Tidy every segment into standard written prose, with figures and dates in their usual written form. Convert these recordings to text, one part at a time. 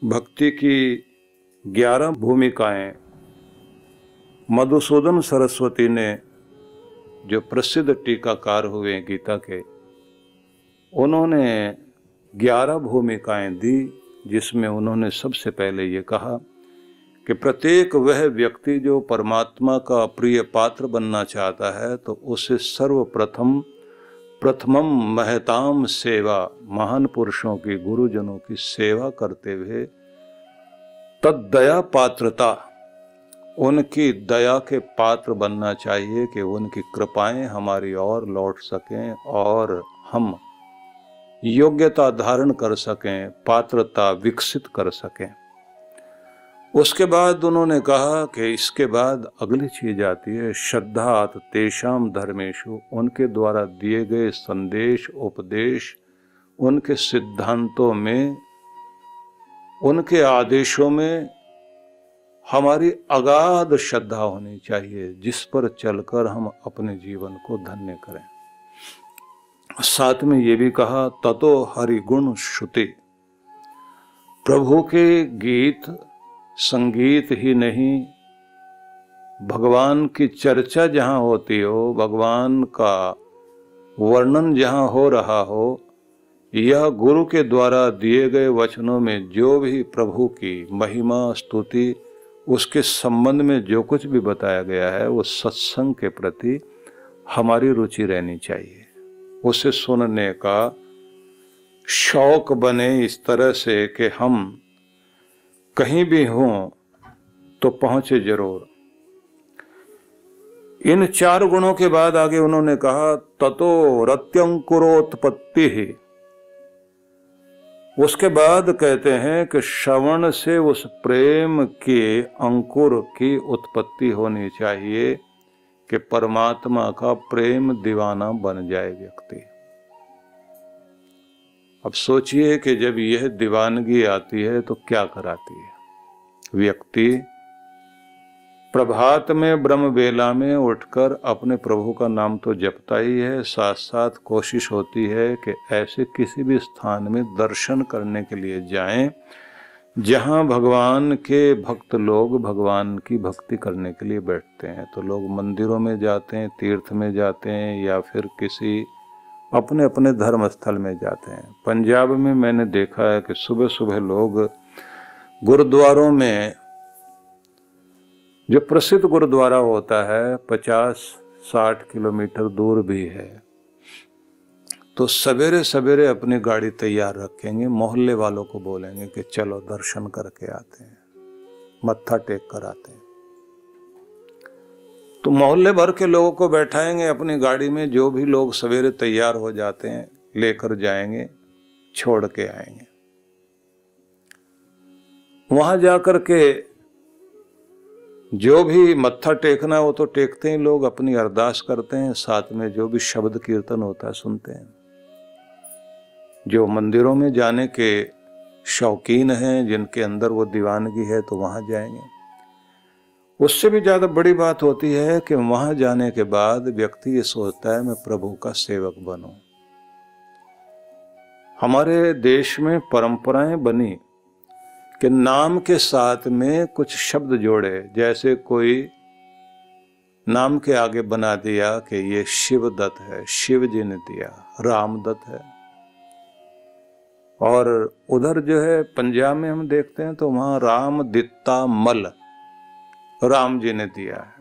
भक्ति की 11 भूमिकाएं मधुसूदन सरस्वती ने, जो प्रसिद्ध टीकाकार हुए गीता के, उन्होंने 11 भूमिकाएं दी, जिसमें उन्होंने सबसे पहले ये कहा कि प्रत्येक वह व्यक्ति जो परमात्मा का प्रिय पात्र बनना चाहता है तो उसे प्रथमम महताम सेवा, महान पुरुषों की, गुरुजनों की सेवा करते हुए तद्दया पात्रता, उनकी दया के पात्र बनना चाहिए कि उनकी कृपाएं हमारी ओर लौट सकें और हम योग्यता धारण कर सकें, पात्रता विकसित कर सकें। उसके बाद उन्होंने कहा कि इसके बाद अगली चीज आती है श्रद्धात तेषाम धर्मेषु, उनके द्वारा दिए गए संदेश, उपदेश, उनके सिद्धांतों में, उनके आदेशों में हमारी अगाध श्रद्धा होनी चाहिए, जिस पर चलकर हम अपने जीवन को धन्य करें। साथ में ये भी कहा ततो हरिगुण श्रुति, प्रभु के गीत संगीत ही नहीं, भगवान की चर्चा जहाँ होती हो, भगवान का वर्णन जहाँ हो रहा हो, यह गुरु के द्वारा दिए गए वचनों में जो भी प्रभु की महिमा स्तुति, उसके संबंध में जो कुछ भी बताया गया है, वो सत्संग के प्रति हमारी रुचि रहनी चाहिए। उसे सुनने का शौक बने इस तरह से कि हम कहीं भी हों तो पहुंचे जरूर। इन 4 गुणों के बाद आगे उन्होंने कहा ततो रत्यंकुरोत्पत्ति ही, उसके बाद कहते हैं कि श्रवण से उस प्रेम के अंकुर की उत्पत्ति होनी चाहिए कि परमात्मा का प्रेम दीवाना बन जाए व्यक्ति। अब सोचिए कि जब यह दीवानगी आती है तो क्या कराती है। व्यक्ति प्रभात में ब्रह्म बेला में उठकर अपने प्रभु का नाम तो जपता ही है, साथ साथ कोशिश होती है कि ऐसे किसी भी स्थान में दर्शन करने के लिए जाएं जहां भगवान के भक्त लोग भगवान की भक्ति करने के लिए बैठते हैं। तो लोग मंदिरों में जाते हैं, तीर्थ में जाते हैं, या फिर किसी अपने अपने धर्म स्थल में जाते हैं। पंजाब में मैंने देखा है कि सुबह सुबह लोग गुरुद्वारों में, जो प्रसिद्ध गुरुद्वारा होता है 50-60 किलोमीटर दूर भी है, तो सवेरे सवेरे अपनी गाड़ी तैयार रखेंगे, मोहल्ले वालों को बोलेंगे कि चलो दर्शन करके आते हैं, मत्था टेक कर आते हैं। तो मोहल्ले भर के लोगों को बैठाएंगे अपनी गाड़ी में, जो भी लोग सवेरे तैयार हो जाते हैं लेकर जाएंगे, छोड़ के आएंगे। वहां जाकर के जो भी मत्था टेकना हो तो टेकते हैं लोग, अपनी अरदास करते हैं, साथ में जो भी शब्द कीर्तन होता है सुनते हैं। जो मंदिरों में जाने के शौकीन हैं, जिनके अंदर वो दीवानगी है, तो वहां जाएंगे। उससे भी ज्यादा बड़ी बात होती है कि वहां जाने के बाद व्यक्ति ये सोचता है मैं प्रभु का सेवक बनूं। हमारे देश में परंपराएं बनी कि नाम के साथ में कुछ शब्द जोड़े, जैसे कोई नाम के आगे बना दिया कि ये शिवदत्त है, शिव जी ने दिया, रामदत्त है। और उधर जो है पंजाब में हम देखते हैं तो वहां राम दित्ता मल, राम जी ने दिया है।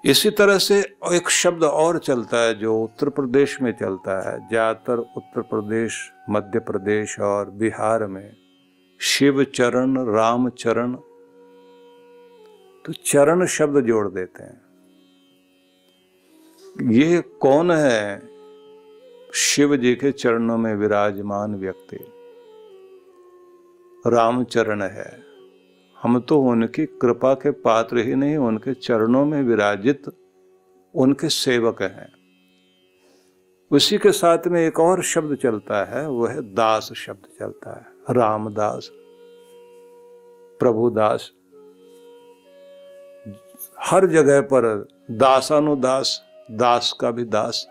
इसी तरह से एक शब्द और चलता है जो उत्तर प्रदेश में चलता है, ज्यादातर उत्तर प्रदेश, मध्य प्रदेश और बिहार में, शिव चरण, राम चरण, तो चरण शब्द जोड़ देते हैं। ये कौन है? शिव जी के चरणों में विराजमान व्यक्ति रामचरण है। हम तो उनकी कृपा के पात्र ही नहीं, उनके चरणों में विराजित उनके सेवक हैं। उसी के साथ में एक और शब्द चलता है, वह है दास शब्द चलता है। रामदास, प्रभुदास, हर जगह पर दासानुदास, दास का भी दास।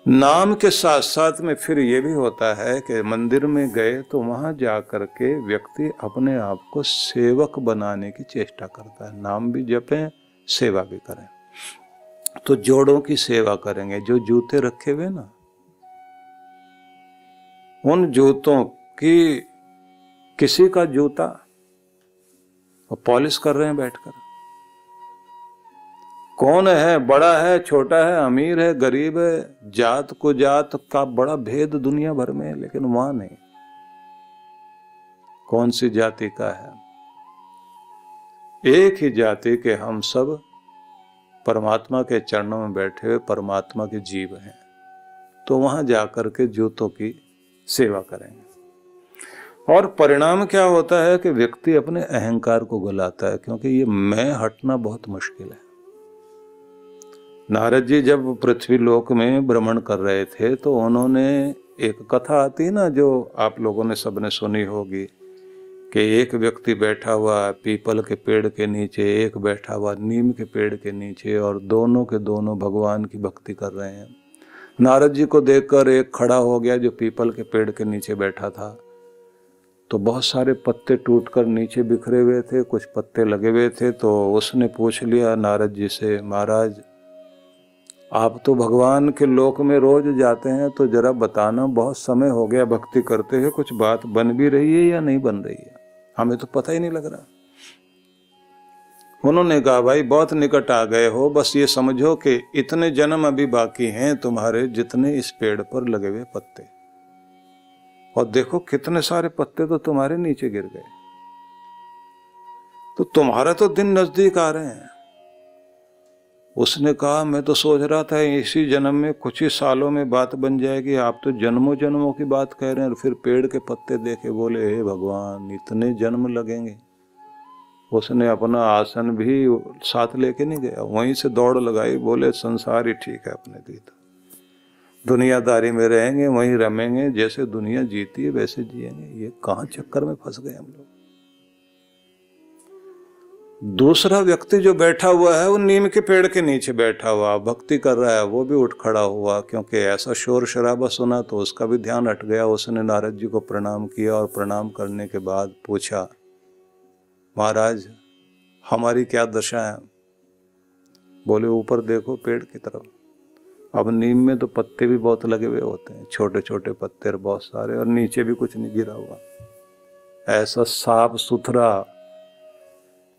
नाम के साथ साथ में फिर ये भी होता है कि मंदिर में गए तो वहां जाकर के व्यक्ति अपने आप को सेवक बनाने की चेष्टा करता है। नाम भी जपें, सेवा भी करें। तो जोड़ों की सेवा करेंगे। जो जूते रखे हुए ना, उन जूतों की किसी का जूता और पॉलिश कर रहे हैं बैठकर। कौन है, बड़ा है, छोटा है, अमीर है, गरीब है, जात को जात का बड़ा भेद दुनिया भर में है, लेकिन वहां नहीं। कौन सी जाति का है, एक ही जाति के हम सब परमात्मा के चरणों में बैठे हुए परमात्मा के जीव हैं। तो वहां जाकर के जूतों की सेवा करेंगे। और परिणाम क्या होता है कि व्यक्ति अपने अहंकार को गलाता है, क्योंकि ये मैं हटना बहुत मुश्किल है। नारद जी जब पृथ्वी लोक में भ्रमण कर रहे थे तो उन्होंने, एक कथा आती है ना जो आप लोगों ने सबने सुनी होगी, कि एक व्यक्ति बैठा हुआ पीपल के पेड़ के नीचे, एक बैठा हुआ नीम के पेड़ के नीचे, और दोनों के दोनों भगवान की भक्ति कर रहे हैं। नारद जी को देखकर एक खड़ा हो गया जो पीपल के पेड़ के नीचे बैठा था। तो बहुत सारे पत्ते टूटकर नीचे बिखरे हुए थे, कुछ पत्ते लगे हुए थे। तो उसने पूछ लिया नारद जी से, महाराज आप तो भगवान के लोक में रोज जाते हैं, तो जरा बताना, बहुत समय हो गया भक्ति करते हुए, कुछ बात बन भी रही है या नहीं बन रही है, हमें तो पता ही नहीं लग रहा। उन्होंने कहा, भाई बहुत निकट आ गए हो, बस ये समझो कि इतने जन्म अभी बाकी हैं तुम्हारे जितने इस पेड़ पर लगे हुए पत्ते, और देखो कितने सारे पत्ते तो तुम्हारे नीचे गिर गए। तो तुम्हारा तो दिन नजदीक आ रहे हैं। उसने कहा, मैं तो सोच रहा था इसी जन्म में, कुछ ही सालों में बात बन जाएगी, आप तो जन्मों जन्मों की बात कह रहे हैं। और फिर पेड़ के पत्ते देखे, बोले हे भगवान इतने जन्म लगेंगे। उसने अपना आसन भी साथ लेके नहीं गया, वहीं से दौड़ लगाई, बोले संसार ही ठीक है अपने लिए, तो दुनियादारी में रहेंगे, वहीं रमेंगे, जैसे दुनिया जीती है वैसे जिएंगे। ये कहाँ चक्कर में फंस गए हम लोग। दूसरा व्यक्ति जो बैठा हुआ है वो नीम के पेड़ के नीचे बैठा हुआ भक्ति कर रहा है, वो भी उठ खड़ा हुआ, क्योंकि ऐसा शोर शराबा सुना तो उसका भी ध्यान हट गया। उसने नारद जी को प्रणाम किया और प्रणाम करने के बाद पूछा, महाराज हमारी क्या दशा है। बोले ऊपर देखो पेड़ की तरफ। अब नीम में तो पत्ते भी बहुत लगे हुए होते हैं, छोटे छोटे पत्ते बहुत सारे, और नीचे भी कुछ नहीं गिरा हुआ। ऐसा साफ सुथरा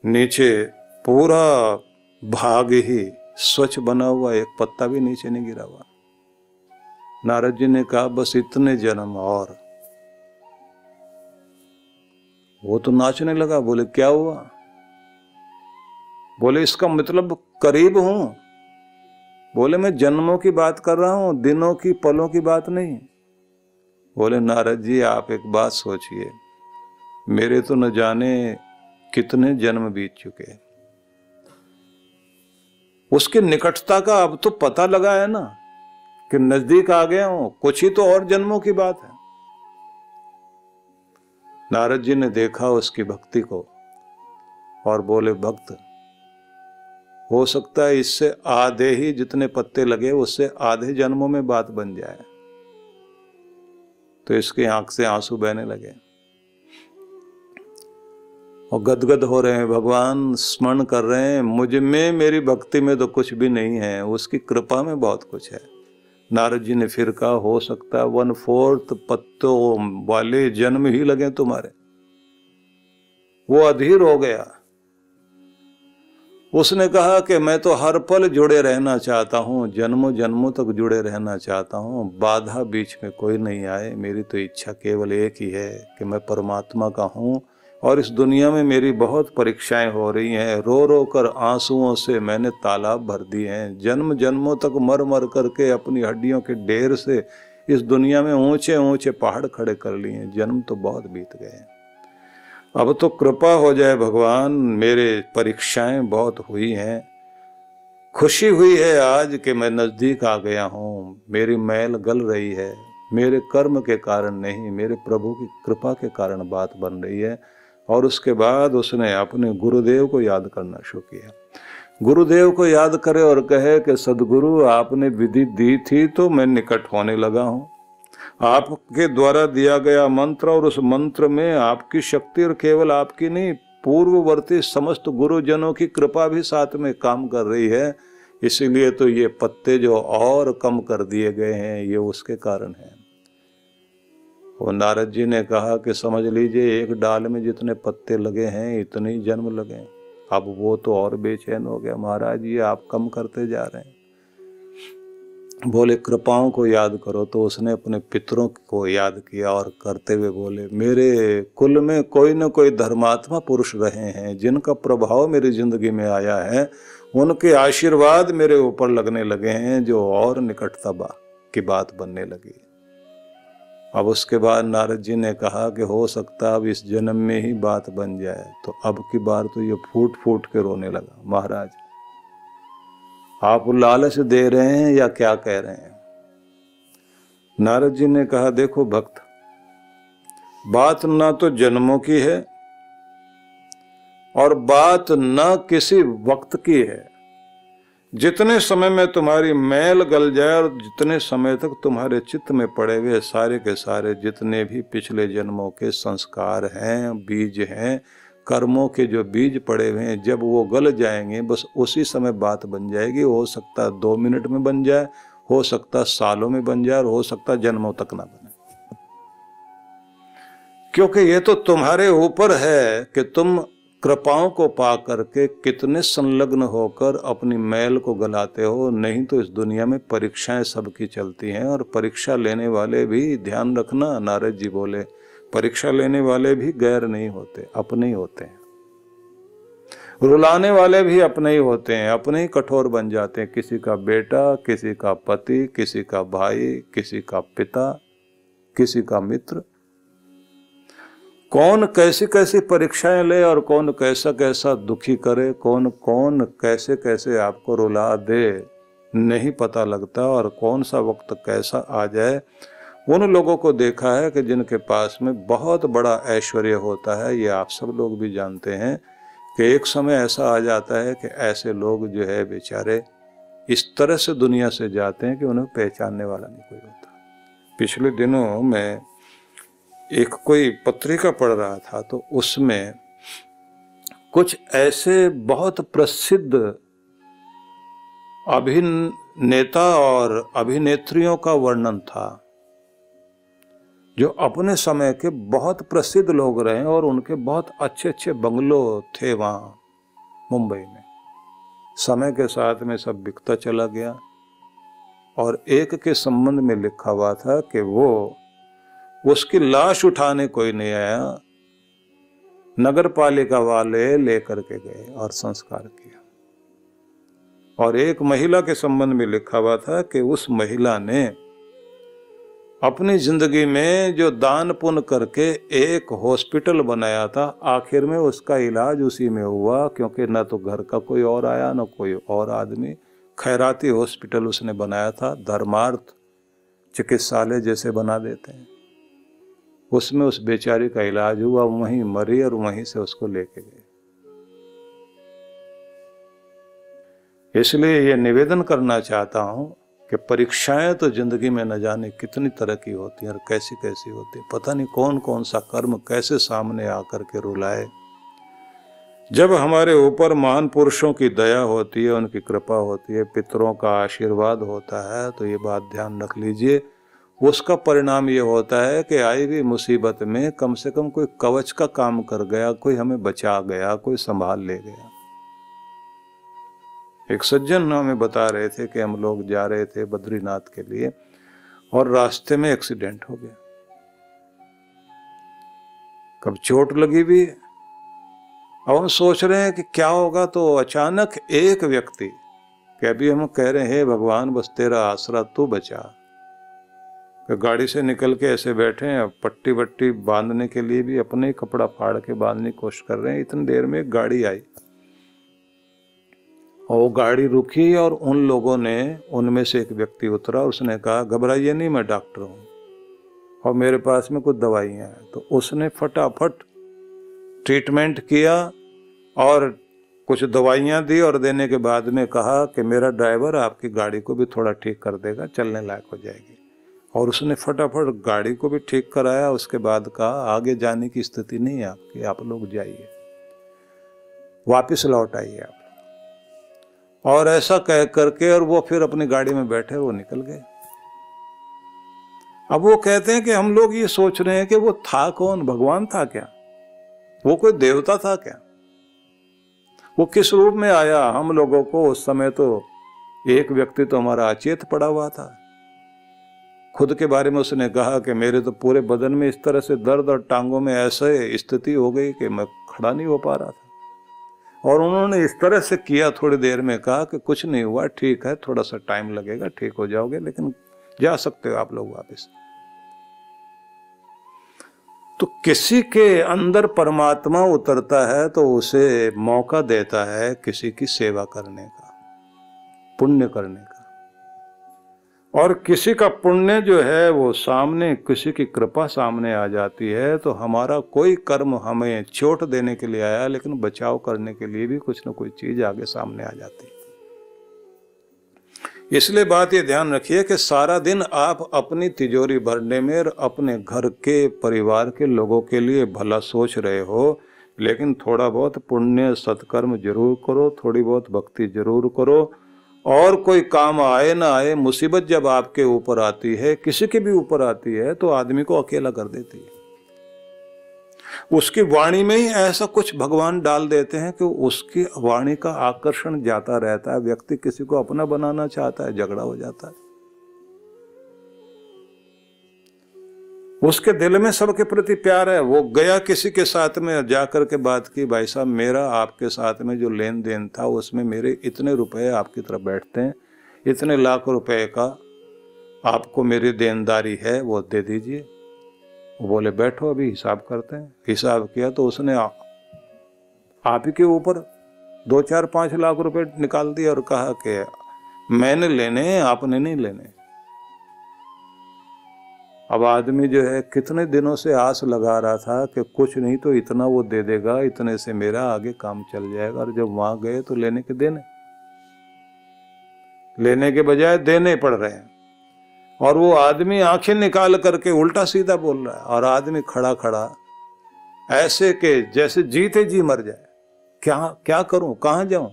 नीचे पूरा भाग ही स्वच्छ बना हुआ, एक पत्ता भी नीचे नहीं गिरा हुआ। नारद जी ने कहा, बस इतने जन्म और। वो तो नाचने लगा। बोले क्या हुआ। बोले इसका मतलब करीब हूं। बोले मैं जन्मों की बात कर रहा हूं, दिनों की पलों की बात नहीं। बोले नारद जी आप एक बात सोचिए, मेरे तो न जाने कितने जन्म बीत चुके। उसकी निकटता का अब तो पता लगा है ना कि नजदीक आ गया हूं, कुछ ही तो और जन्मों की बात है। नारद जी ने देखा उसकी भक्ति को और बोले, भक्त हो सकता है इससे आधे ही जितने पत्ते लगे उससे आधे जन्मों में बात बन जाए। तो इसकी आंख से आंसू बहने लगे और गदगद हो रहे हैं, भगवान स्मरण कर रहे हैं, मुझ में मेरी भक्ति में तो कुछ भी नहीं है, उसकी कृपा में बहुत कुछ है। नारद जी ने फिर कहा, हो सकता है 1/4 पत्तों वाले जन्म ही लगे तुम्हारे। वो अधीर हो गया। उसने कहा कि मैं तो हर पल जुड़े रहना चाहता हूँ, जन्मों जन्मों तक जुड़े रहना चाहता हूँ, बाधा बीच में कोई नहीं आए। मेरी तो इच्छा केवल एक ही है कि मैं परमात्मा का हूँ, और इस दुनिया में मेरी बहुत परीक्षाएं हो रही हैं। रो रो कर आंसुओं से मैंने तालाब भर दिए हैं। जन्म जन्मों तक मर मर करके अपनी हड्डियों के ढेर से इस दुनिया में ऊंचे ऊंचे पहाड़ खड़े कर लिए हैं। जन्म तो बहुत बीत गए हैं, अब तो कृपा हो जाए भगवान, मेरे परीक्षाएं बहुत हुई हैं। खुशी हुई है आज कि मैं नजदीक आ गया हूँ। मेरी मैल गल रही है, मेरे कर्म के कारण नहीं, मेरे प्रभु की कृपा के कारण बात बन रही है। और उसके बाद उसने अपने गुरुदेव को याद करना शुरू किया। गुरुदेव को याद करे और कहे कि सदगुरु आपने विधि दी थी तो मैं निकट होने लगा हूं, आपके द्वारा दिया गया मंत्र और उस मंत्र में आपकी शक्ति और केवल आपकी नहीं पूर्ववर्ती समस्त गुरुजनों की कृपा भी साथ में काम कर रही है, इसीलिए तो ये पत्ते जो और कम कर दिए गए हैं ये उसके कारण है। और नारद जी ने कहा कि समझ लीजिए एक डाल में जितने पत्ते लगे हैं इतने ही जन्म लगे, अब वो तो और बेचैन हो गया, महाराज ये आप कम करते जा रहे हैं। बोले कृपाओं को याद करो, तो उसने अपने पितरों को याद किया और करते हुए बोले मेरे कुल में कोई न कोई धर्मात्मा पुरुष रहे हैं जिनका प्रभाव मेरी जिंदगी में आया है, उनके आशीर्वाद मेरे ऊपर लगने लगे हैं जो और निकटता की बात बनने लगी। अब उसके बाद नारद जी ने कहा कि हो सकता अब इस जन्म में ही बात बन जाए, तो अब की बार तो ये फूट फूट के रोने लगा, महाराज आप लालच दे रहे हैं या क्या कह रहे हैं? नारद जी ने कहा देखो भक्त, बात ना तो जन्मों की है और बात ना किसी वक्त की है। जितने समय में तुम्हारी मैल गल जाए और जितने समय तक तुम्हारे चित्त में पड़े हुए सारे के सारे जितने भी पिछले जन्मों के संस्कार हैं, बीज हैं, कर्मों के जो बीज पड़े हुए हैं, जब वो गल जाएंगे बस उसी समय बात बन जाएगी। हो सकता 2 मिनट में बन जाए, हो सकता सालों में बन जाए और हो सकता जन्मों तक ना बने, क्योंकि ये तो तुम्हारे ऊपर है कि तुम कृपाओं को पा करके कितने संलग्न होकर अपनी मैल को गलाते हो। नहीं तो इस दुनिया में परीक्षाएं सबकी चलती हैं और परीक्षा लेने वाले भी, ध्यान रखना नारद जी बोले, परीक्षा लेने वाले भी गैर नहीं होते, अपने ही होते हैं। रुलाने वाले भी अपने ही होते हैं, अपने ही कठोर बन जाते हैं। किसी का बेटा, किसी का पति, किसी का भाई, किसी का पिता, किसी का मित्र। कौन कैसी कैसी परीक्षाएं ले और कौन कैसा कैसा दुखी करे, कौन कौन कैसे कैसे आपको रुला दे, नहीं पता लगता। और कौन सा वक्त कैसा आ जाए। उन लोगों को देखा है कि जिनके पास में बहुत बड़ा ऐश्वर्य होता है, ये आप सब लोग भी जानते हैं कि एक समय ऐसा आ जाता है कि ऐसे लोग जो है बेचारे इस तरह से दुनिया से जाते हैं कि उन्हें पहचानने वाला नहीं कोई होता। पिछले दिनों मैं एक कोई पत्रिका पढ़ रहा था, तो उसमें कुछ ऐसे बहुत प्रसिद्ध अभिनेता और अभिनेत्रियों का वर्णन था जो अपने समय के बहुत प्रसिद्ध लोग रहे और उनके बहुत अच्छे अच्छे बंगलो थे वहां मुंबई में। समय के साथ में सब बिकता चला गया और एक के संबंध में लिखा हुआ था कि उसकी लाश उठाने कोई नहीं आया, नगर पालिका वाले लेकर के गए और संस्कार किया। और एक महिला के संबंध में लिखा हुआ था कि उस महिला ने अपनी जिंदगी में जो दान पुण्य करके एक हॉस्पिटल बनाया था, आखिर में उसका इलाज उसी में हुआ, क्योंकि न तो घर का कोई और आया न कोई और आदमी। खैराती हॉस्पिटल उसने बनाया था, धर्मार्थ चिकित्सालय जैसे बना देते हैं, उसमें उस बेचारी का इलाज हुआ, वहीं मरी और वहीं से उसको लेके गए। इसलिए ये निवेदन करना चाहता हूं कि परीक्षाएं तो जिंदगी में न जाने कितनी तरह की होती हैं और कैसी कैसी होती है। पता नहीं कौन कौन सा कर्म कैसे सामने आकर के रुलाए। जब हमारे ऊपर महान पुरुषों की दया होती है, उनकी कृपा होती है, पितरों का आशीर्वाद होता है, तो ये बात ध्यान रख लीजिए, उसका परिणाम ये होता है कि आई हुई मुसीबत में कम से कम कोई कवच का काम कर गया, कोई हमें बचा गया, कोई संभाल ले गया। एक सज्जन हमें बता रहे थे कि हम लोग जा रहे थे बद्रीनाथ के लिए और रास्ते में एक्सीडेंट हो गया। कब चोट लगी भी, अब हम सोच रहे हैं कि क्या होगा, तो अचानक एक व्यक्ति कि अभी हम कह रहे हैं हे भगवान बस तेरा आसरा तू बचा, गाड़ी से निकल के ऐसे बैठे हैं, पट्टी वट्टी बांधने के लिए भी अपने ही कपड़ा फाड़ के बांधने की कोशिश कर रहे हैं। इतनी देर में एक गाड़ी आई और वो गाड़ी रुकी और उन लोगों ने, उनमें से एक व्यक्ति उतरा, उसने कहा घबराइए नहीं, मैं डॉक्टर हूँ और मेरे पास में कुछ दवाइयाँ हैं। तो उसने फटाफट ट्रीटमेंट किया और कुछ दवाइयाँ दी और देने के बाद में कहा कि मेरा ड्राइवर आपकी गाड़ी को भी थोड़ा ठीक कर देगा, चलने लायक हो जाएगी। और उसने फटाफट गाड़ी को भी ठीक कराया। उसके बाद कहा आगे जाने की स्थिति नहीं है आपकी, आप लोग जाइए, वापस लौट आइए आप। और ऐसा कह करके और वो फिर अपनी गाड़ी में बैठे, वो निकल गए। अब वो कहते हैं कि हम लोग ये सोच रहे हैं कि वो था कौन, भगवान था क्या, वो कोई देवता था क्या, वो किस रूप में आया हम लोगों को। उस समय तो एक व्यक्ति तो हमारा अचेत पड़ा हुआ था। खुद के बारे में उसने कहा कि मेरे तो पूरे बदन में इस तरह से दर्द और टांगों में ऐसे स्थिति हो गई कि मैं खड़ा नहीं हो पा रहा था। और उन्होंने इस तरह से किया, थोड़ी देर में कहा कि कुछ नहीं हुआ, ठीक है, थोड़ा सा टाइम लगेगा, ठीक हो जाओगे, लेकिन जा सकते हो आप लोग वापस। तो किसी के अंदर परमात्मा उतरता है तो उसे मौका देता है किसी की सेवा करने का, पुण्य करने का। और किसी का पुण्य जो है वो सामने, किसी की कृपा सामने आ जाती है तो हमारा कोई कर्म हमें चोट देने के लिए आया, लेकिन बचाव करने के लिए भी कुछ ना कोई चीज आगे सामने आ जाती है। इसलिए बात ये ध्यान रखिए कि सारा दिन आप अपनी तिजोरी भरने में और अपने घर के परिवार के लोगों के लिए भला सोच रहे हो, लेकिन थोड़ा बहुत पुण्य सत्कर्म जरूर करो, थोड़ी बहुत भक्ति जरूर करो। और कोई काम आए ना आए, मुसीबत जब आपके ऊपर आती है, किसी के भी ऊपर आती है, तो आदमी को अकेला कर देती है। उसकी वाणी में ही ऐसा कुछ भगवान डाल देते हैं कि उसकी वाणी का आकर्षण जाता रहता है। व्यक्ति किसी को अपना बनाना चाहता है, झगड़ा हो जाता है। उसके दिल में सबके प्रति प्यार है। वो गया किसी के साथ में जाकर के बात की, भाई साहब मेरा आपके साथ में जो लेन देन था उसमें मेरे इतने रुपए आपकी तरफ बैठते हैं, इतने लाख रुपए का आपको मेरी देनदारी है, वो दे दीजिए। वो बोले बैठो अभी हिसाब करते हैं। हिसाब किया तो उसने आप ही के ऊपर 2, 4, 5 लाख रुपए निकाल दिए और कहा कि मैंने लेने, आपने नहीं लेने। अब आदमी जो है कितने दिनों से आस लगा रहा था कि कुछ नहीं तो इतना वो दे देगा, इतने से मेरा आगे काम चल जाएगा। और जब वहां गए तो लेने के देने, लेने के बजाय देने पड़ रहे हैं। और वो आदमी आंखें निकाल करके उल्टा सीधा बोल रहा है, और आदमी खड़ा खड़ा ऐसे के जैसे जीते जी मर जाए। क्या करूं, कहां जाऊं,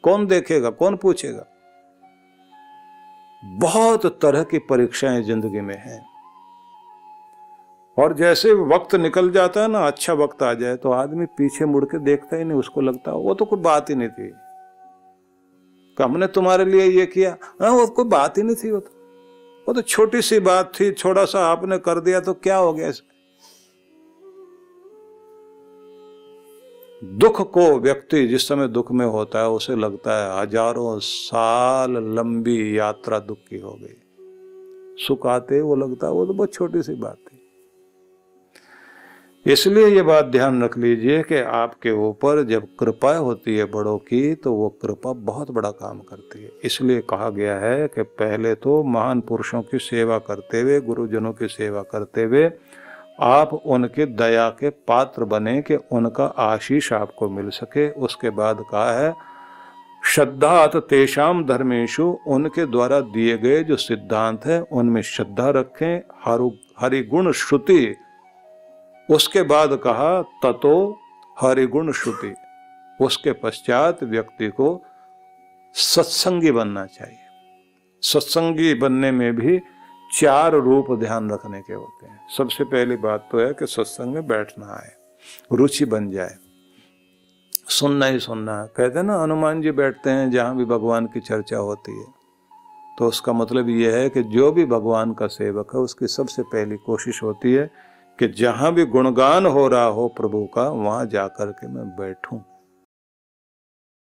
कौन देखेगा, कौन पूछेगा। बहुत तरह की परीक्षाएं जिंदगी में हैं। और जैसे वक्त निकल जाता है ना, अच्छा वक्त आ जाए तो आदमी पीछे मुड़ के देखता ही नहीं। उसको लगता है वो तो कोई बात ही नहीं थी, हमने तुम्हारे लिए ये किया, वो कोई बात ही नहीं थी, वो तो छोटी सी बात थी, छोटा सा आपने कर दिया तो क्या हो गया इसमें। दुख को व्यक्ति जिस समय दुख में होता है उसे लगता है हजारों साल लंबी यात्रा दुख की हो गई। सुख आते वो लगता है वो तो बहुत छोटी सी बात थी। इसलिए ये बात ध्यान रख लीजिए कि आपके ऊपर जब कृपा होती है बड़ों की, तो वो कृपा बहुत बड़ा काम करती है। इसलिए कहा गया है कि पहले तो महान पुरुषों की सेवा करते हुए, गुरुजनों की सेवा करते हुए आप उनके दया के पात्र बने कि उनका आशीष आपको मिल सके। उसके बाद कहा है श्रद्धात तेषाम धर्मेषु, उनके द्वारा दिए गए जो सिद्धांत है उनमें श्रद्धा रखें। हरिगुण श्रुति, उसके बाद कहा ततो हरिगुण श्रुति, उसके पश्चात व्यक्ति को सत्संगी बनना चाहिए। सत्संगी बनने में भी 4 रूप ध्यान रखने के होते हैं। सबसे पहली बात तो है कि सत्संग में बैठना है, रुचि बन जाए, सुनना ही सुनना है। कहते हैं ना हनुमान जी बैठते हैं जहां भी भगवान की चर्चा होती है, तो उसका मतलब यह है कि जो भी भगवान का सेवक है उसकी सबसे पहली कोशिश होती है कि जहां भी गुणगान हो रहा हो प्रभु का, वहां जाकर के मैं बैठूं।